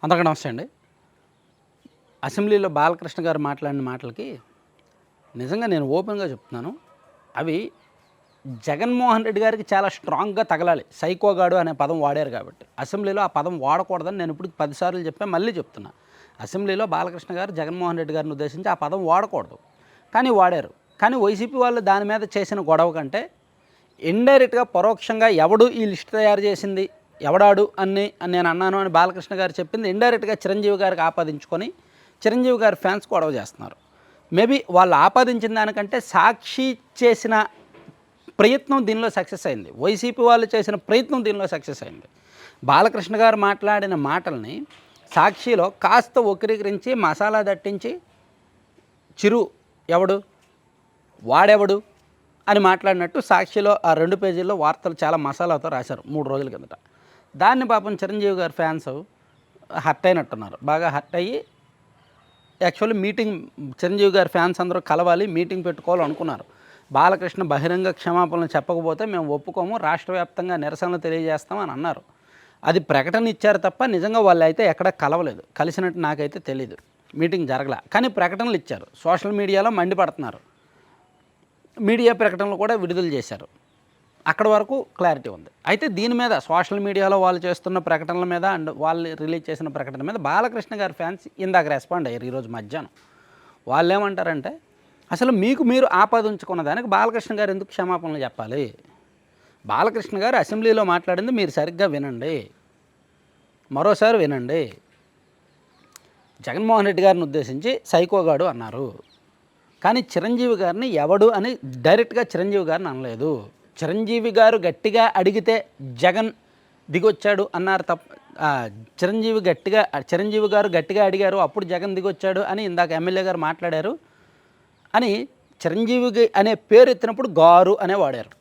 అందరికీ నమస్తే అండి. అసెంబ్లీలో బాలకృష్ణ గారు మాట్లాడిన మాటలకి నిజంగా నేను ఓపెన్గా చెప్తున్నాను. అవి జగన్మోహన్ రెడ్డి గారికి చాలా స్ట్రాంగ్గా తగలాలి. సైకోగాడు అనే పదం వాడారు కాబట్టి. అసెంబ్లీలో ఆ పదం వాడకూడదని నేను ఇప్పుడు 10 సార్లు చెప్పా, మళ్ళీ చెప్తున్నా. అసెంబ్లీలో బాలకృష్ణ గారు జగన్మోహన్ రెడ్డి గారిని ఉద్దేశించి ఆ పదం వాడకూడదు, కానీ వాడారు. కానీ వైసీపీ వాళ్ళు దాని మీద చేసిన గొడవ కంటే ఇండైరెక్ట్గా పరోక్షంగా ఎవడు ఈ లిస్ట్ తయారు చేసింది, ఎవడాడు అని నేను అన్నాను అని బాలకృష్ణ గారు చెప్పింది ఇండైరెక్ట్గా చిరంజీవి గారికి ఆపాదించుకొని చిరంజీవి గారి ఫ్యాన్స్ గొడవ చేస్తున్నారు. మేబీ వాళ్ళు ఆపాదించిన దానికంటే సాక్షి చేసిన ప్రయత్నం దీనిలో సక్సెస్ అయింది. వైసీపీ వాళ్ళు చేసిన ప్రయత్నం దీనిలో సక్సెస్ అయింది. బాలకృష్ణ గారు మాట్లాడిన మాటల్ని సాక్షిలో కాస్త వక్రీకరించి మసాలా దట్టించి చిరు ఎవడు, వాడెవడు అని మాట్లాడినట్టు సాక్షిలో ఆ 2 పేజీల్లో వార్తలు చాలా మసాలాతో రాశారు 3 రోజుల కిందట. దాన్ని పాపం చిరంజీవి గారి ఫ్యాన్స్ హర్ట్ అయినట్టున్నారు. బాగా హర్ట్ అయ్యి యాక్చువల్లీ మీటింగ్ చిరంజీవి గారి ఫ్యాన్స్ అందరూ కలవాలి, మీటింగ్ పెట్టుకోవాలి అనుకున్నారు. బాలకృష్ణ బహిరంగ క్షమాపణలు చెప్పకపోతే మేము ఒప్పుకోము, రాష్ట్ర వ్యాప్తంగా నిరసనలు తెలియజేస్తాం అని అన్నారు. అది ప్రకటన ఇచ్చారు తప్ప నిజంగా వాళ్ళు అయితే ఎక్కడ కలవలేదు. కలిసినట్టు నాకైతే తెలీదు. మీటింగ్ జరగల, కానీ ప్రకటనలు ఇచ్చారు. సోషల్ మీడియాలో మండిపడుతున్నారు. మీడియా ప్రకటనలు కూడా విడుదల చేశారు. అక్కడ వరకు క్లారిటీ ఉంది. అయితే దీని మీద సోషల్ మీడియాలో వాళ్ళు చేస్తున్న ప్రకటనల మీద అండ్ వాళ్ళు రిలీజ్ చేసిన ప్రకటన మీద బాలకృష్ణ గారి ఫ్యాన్స్ ఇందాక రెస్పాండ్ అయ్యారు ఈరోజు మధ్యాహ్నం. వాళ్ళు ఏమంటారంటే, అసలు మీకు మీరు ఆపాదించుకున్న దానికి బాలకృష్ణ గారు ఎందుకు క్షమాపణలు చెప్పాలి? బాలకృష్ణ గారు అసెంబ్లీలో మాట్లాడింది మీరు సరిగ్గా వినండి, మరోసారి వినండి. జగన్మోహన్ రెడ్డి గారిని ఉద్దేశించి సైకోగాడు అన్నారు, కానీ చిరంజీవి గారిని ఎవడు అని డైరెక్ట్గా చిరంజీవి గారిని అనలేదు. చిరంజీవి గారు గట్టిగా అడిగితే జగన్ దిగొచ్చాడు అన్నారు తప్ప చిరంజీవి గారు గట్టిగా అడిగారు అప్పుడు జగన్ దిగొచ్చాడు అని ఇందాక ఎమ్మెల్యే గారు మాట్లాడారు అని చిరంజీవి అనే పేరు ఎత్తినప్పుడు గారు అనే వాడారు.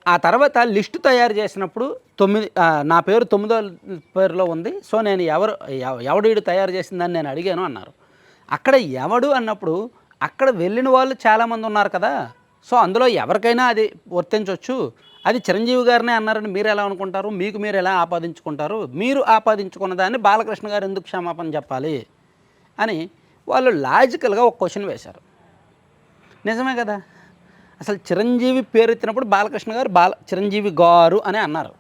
ఆ తర్వాత లిస్టు తయారు చేసినప్పుడు నా పేరు 9వ పేరులో ఉంది, సో నేను ఎవడు తయారు చేసిందని నేను అడిగాను అన్నారు. అక్కడ ఎవడు అన్నప్పుడు అక్కడ వెళ్ళిన వాళ్ళు చాలామంది ఉన్నారు కదా, సో అందులో ఎవరికైనా అది వర్తించవచ్చు. అది చిరంజీవి గారినే అన్నారని మీరు ఎలా అనుకుంటారు? మీకు మీరు ఎలా ఆపాదించుకుంటారు? మీరు ఆపాదించుకున్న దాన్ని బాలకృష్ణ గారు ఎందుకు క్షమాపణ చెప్పాలి అని వాళ్ళు లాజికల్గా ఒక క్వశ్చన్ వేశారు. నిజమే కదా, అసలు చిరంజీవి పేరు ఎత్తినప్పుడు బాలకృష్ణ గారు చిరంజీవి గారు అని అన్నారు.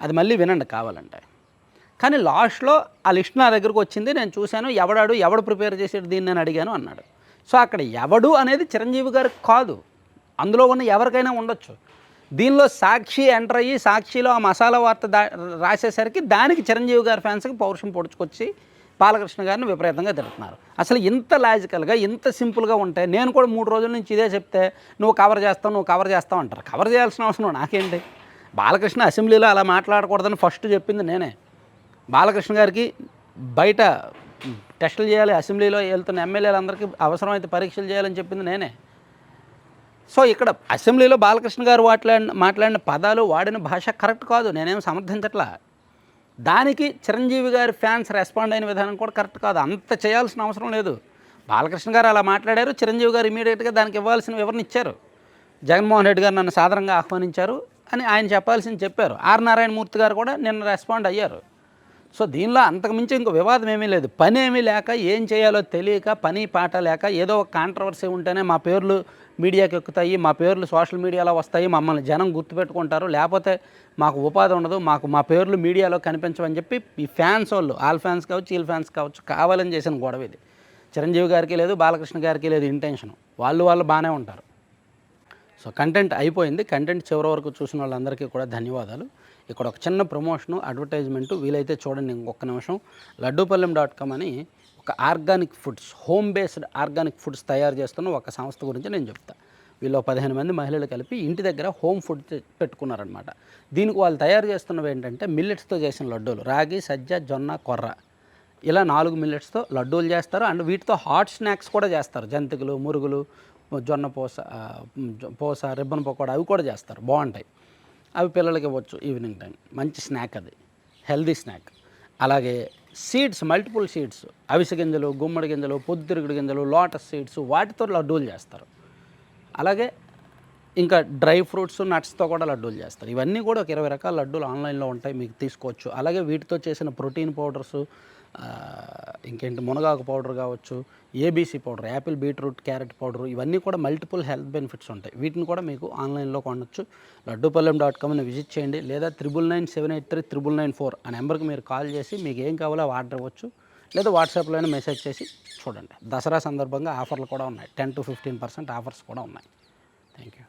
అది మళ్ళీ వినండి కావాలంటే. కానీ లాస్ట్లో ఆ లిస్ట్ నా దగ్గరకు వచ్చింది, నేను చూశాను, ఎవడు ప్రిపేర్ చేసాడు దీన్ని అని అడిగాను అన్నాడు. సో అక్కడ ఎవడు అనేది చిరంజీవి గారికి కాదు, అందులో ఉన్న ఎవరికైనా ఉండొచ్చు. దీనిలో సాక్షి ఎంటర్ అయ్యి సాక్షిలో ఆ మసాలా వార్త రాసేసరికి దానికి చిరంజీవి గారి ఫ్యాన్స్కి పౌరుషం పొడుచుకొచ్చి బాలకృష్ణ గారిని విపరీతంగా తిడుతున్నారు. అసలు ఇంత లాజికల్గా ఇంత సింపుల్గా ఉంటే నేను కూడా 3 రోజుల నుంచి ఇదే చెప్తే నువ్వు కవర్ చేస్తావు అంటారు. కవర్ చేయాల్సిన అవసరం నాకేంటి? బాలకృష్ణ అసెంబ్లీలో అలా మాట్లాడకూడదని ఫస్ట్ చెప్పింది నేనే. బాలకృష్ణ గారికి బయట టెస్టులు చేయాలి, అసెంబ్లీలో వెళ్తున్న ఎమ్మెల్యేలందరికీ అవసరమైతే పరీక్షలు చేయాలని చెప్పింది నేనే. సో ఇక్కడ అసెంబ్లీలో బాలకృష్ణ గారు మాట్లాడిన పదాలు వాడిన భాష కరెక్ట్ కాదు, నేనేం సమర్థించట్లా. దానికి చిరంజీవి గారి ఫ్యాన్స్ రెస్పాండ్ అయిన విధానం కూడా కరెక్ట్ కాదు. అంత చేయాల్సిన అవసరం లేదు. బాలకృష్ణ గారు అలా మాట్లాడారు, చిరంజీవి గారు ఇమీడియట్గా దానికి ఇవ్వాల్సిన వివరణ ఇచ్చారు. జగన్మోహన్ రెడ్డి గారు నన్ను సాధారణంగా ఆహ్వానించారు అని ఆయన చెప్పాల్సింది చెప్పారు. ఆర్ నారాయణమూర్తి గారు కూడా నిన్న రెస్పాండ్ అయ్యారు. సో దీనిలో అంతకుమించి ఇంకో వివాదం ఏమీ లేదు. పని ఏమీ లేక, ఏం చేయాలో తెలియక, పని పాట లేక ఏదో ఒక కాంట్రవర్సీ ఉంటేనే మా పేర్లు మీడియాకి ఎక్కుతాయి, మా పేర్లు సోషల్ మీడియాలో వస్తాయి, మమ్మల్ని జనం గుర్తుపెట్టుకుంటారు, లేకపోతే మాకు ఉపాధి ఉండదు, మా పేర్లు మీడియాలో కనిపించవని చెప్పి ఈ ఫ్యాన్స్ వాళ్ళు, ఆల్ ఫ్యాన్స్ కావచ్చు, వీల్ ఫ్యాన్స్ కావచ్చు, కావాలని చేసిన గొడవ ఇది. చిరంజీవి గారికి లేదు, బాలకృష్ణ గారికి లేదు ఇంటెన్షన్. వాళ్ళు బాగానే ఉంటారు. సో కంటెంట్ అయిపోయింది. కంటెంట్ చివరి వరకు చూసిన వాళ్ళందరికీ కూడా ధన్యవాదాలు. ఇక్కడ ఒక చిన్న ప్రమోషను, అడ్వర్టైజ్మెంటు వీలైతే చూడండి ఇంకొక నిమిషం. లడ్డూపల్లెం.com అని ఒక organic foods, home based organic foods తయారు చేస్తున్న ఒక సంస్థ గురించి నేను చెప్తా. వీళ్ళు 15 మంది మహిళలు కలిపి ఇంటి దగ్గర హోమ్ ఫుడ్ పెట్టుకున్నారనమాట. దీనికి వాళ్ళు తయారు చేస్తున్నవి ఏంటంటే మిల్లెట్స్తో చేసిన లడ్డూలు, రాగి, సజ్జ, జొన్న, కొర్ర, ఇలా 4 మిల్లెట్స్తో లడ్డూలు చేస్తారు. అండ్ వీటితో హాట్ స్నాక్స్ కూడా చేస్తారు. జంతికలు, మురుగులు, జొన్న పూస, రిబ్బన్ పకోడా అవి కూడా చేస్తారు, బాగుంటాయి. అవి పిల్లలకి ఇవ్వచ్చు ఈవినింగ్ టైం. మంచి స్నాక్, అది హెల్దీ స్నాక్. అలాగే సీడ్స్, మల్టిపుల్ సీడ్స్, అవిసె గింజలు, గుమ్మడి గింజలు, పొద్దుతిరుగుడు గింజలు, లోటస్ సీడ్స్, వాటితో లడ్డూలు చేస్తారు. అలాగే ఇంకా డ్రై ఫ్రూట్స్ నట్స్తో కూడా లడ్డూలు చేస్తారు. ఇవన్నీ కూడా ఒక 20 రకాల లడ్డూలు ఆన్లైన్లో ఉంటాయి, మీకు తీసుకోవచ్చు. అలాగే వీటితో చేసిన ప్రోటీన్ పౌడర్స్, ఇంకేంటి మునగాకు పౌడర్ కావచ్చు, ABC powder, Apple beetroot carrot powder, ఇవన్నీ కూడా మల్టిపుల్ హెల్త్ బెనిఫిట్స్ ఉంటాయి. వీటిని కూడా మీకు ఆన్లైన్లో కొనవచ్చు. లడ్డూపల్లెం.comని విజిట్ చేయండి, లేదా 9997839994 ఆ నెంబర్కి మీరు కాల్ చేసి మీకు ఏం కావాలో ఆర్డర్ ఇవ్వచ్చు, లేదా వాట్సాప్లోనే మెసేజ్ చేసి చూడండి. దసరా సందర్భంగా ఆఫర్లు కూడా ఉన్నాయి, 10 to 15% ఆఫర్స్ కూడా ఉన్నాయి. Thank you.